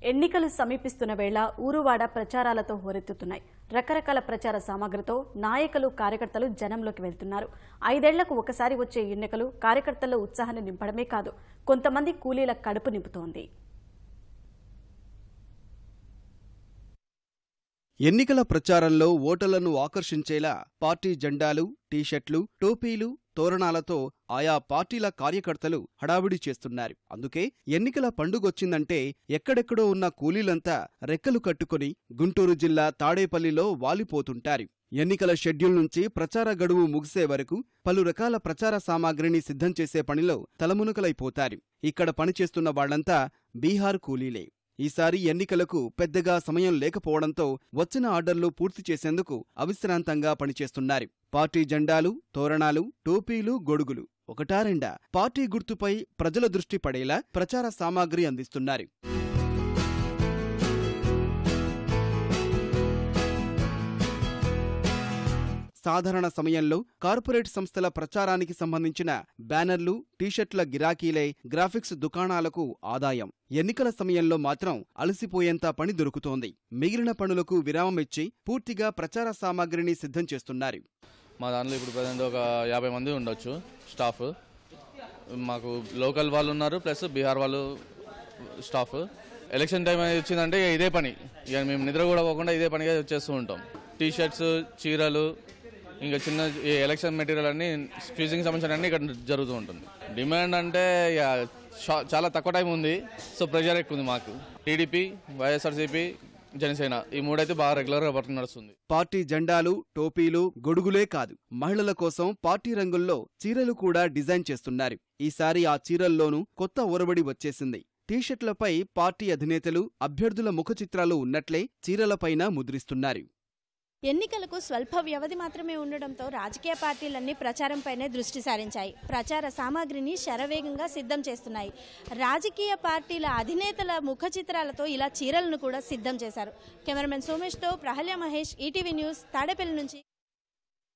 ఎన్నికలు సమీపిస్తున్న వేళ ఊరువాడ ప్రచారాలతో హోరెత్తుతున్నాయి. రకరకాల ప్రచార సామగ్రితో నాయకులు కార్యకర్తలు జనంలోకి వెళ్తున్నారు. 5 ఏళ్లకు ఒకసారి వచ్చే ఎన్నికలు కార్యకర్తల్లో ఉత్సాహాన్ని నింపడమే కాదు, కొంతమంది కూలీల కడుపు నింపుతోంది. ఎన్నికల ప్రచారంలో ఓటర్లను ఆకర్షించేలా పార్టీ జెండాలు, టీషర్ట్లు, టోపీలు, తోరణాలతో ఆయా పార్టీల కార్యకర్తలు హడావిడి చేస్తున్నారు. అందుకే ఎన్నికల పండుగొచ్చిందంటే ఎక్కడెక్కడో ఉన్న కూలీలంతా రెక్కలు కట్టుకుని గుంటూరు జిల్లా తాడేపల్లిలో వాలిపోతుంటారు. ఎన్నికల షెడ్యూల్ నుంచి ప్రచార గడువు ముగిసే వరకు పలు రకాల ప్రచార సామాగ్రిని సిద్ధం చేసే పనిలో తలమునకలైపోతారు. ఇక్కడ పనిచేస్తున్న వాళ్లంతా బీహార్ కూలీలే. ఈసారి ఎన్నికలకు పెద్దగా సమయం లేకపోవడంతో వచ్చిన ఆర్డర్లు పూర్తి చేసేందుకు అవిశ్రాంతంగా పనిచేస్తున్నారు. పార్టీ జెండాలు, తోరణాలు, టోపీలు, గొడుగులు ఒకటా రెండా పార్టీ గుర్తుపై ప్రజల దృష్టి పడేలా ప్రచార సామాగ్రి అందిస్తున్నారు. సాధారణ సమయంలో కార్పొరేట్ సంస్థల ప్రచారానికి సంబంధించిన బ్యానర్లు, టీషర్ట్ల గిరాకీలే గ్రాఫిక్స్ దుకాణాలకు ఆదాయం. ఎన్నికల సమయంలో మాత్రం అలసిపోయేంత పని దొరుకుతోంది. మిగిలిన పనులకు విరామమిచ్చి పూర్తిగా ప్రచార సామాగ్రిని సిద్ధం చేస్తున్నారు. మా దాంట్లో ఇప్పుడు ప్రజెంట్ ఒక 50 మంది ఉండొచ్చు స్టాఫ్. మాకు లోకల్ వాళ్ళు ఉన్నారు, ప్లస్ బీహార్ వాళ్ళు స్టాఫ్. ఎలక్షన్ టైం అనేది వచ్చిందంటే ఇదే పని, ఇక మేము నిద్ర కూడా పోకుండా ఇదే పనిగా చేస్తూ ఉంటాం. టీషర్ట్స్, చీరలు, ఇంకా చిన్న ఎలక్షన్ మెటీరియల్ అన్ని ఫీజింగ్ సంబంధించిన అన్ని ఇక్కడ జరుగుతూ ఉంటుంది. డిమాండ్ అంటే చాలా తక్కువ టైం ఉంది, సో ప్రెజర్ ఎక్కువ ఉంది మాకు. టీడీపీ, వైఎస్ఆర్సీపీ, జనసేన ఈ మూడైతే బాగా రెగ్యులర్గా వర్క్ నడుస్తుంది. పార్టీ జెండాలు, టోపీలు, గొడుగులే కాదు, మహిళల కోసం పార్టీ రంగుల్లో చీరలు కూడా డిజైన్ చేస్తున్నారు. ఈసారి ఆ చీరల్లోనూ కొత్త ఒరబడి వచ్చేసింది. టీషర్ట్లపై పార్టీ అధినేతలు, అభ్యర్థుల ముఖ చిత్రాలు ఉన్నట్లే చీరలపైన ముద్రిస్తున్నారు. ఎన్నికలకు స్వల్ప వ్యవధి మాత్రమే ఉండడంతో రాజకీయ పార్టీలన్నీ ప్రచారంపైనే దృష్టి సారించాయి. ప్రచార సామాగ్రిని శరవేగంగా సిద్ధం చేస్తున్నాయి. రాజకీయ పార్టీల అధినేతల ముఖ చిత్రాలతో ఇలా చీరలను కూడా సిద్ధం చేశారు. కెమెరామెన్ సోమేష్తో ప్రహల్య మహేష్, ఈటీవీ న్యూస్, తాడేపల్లి నుంచి.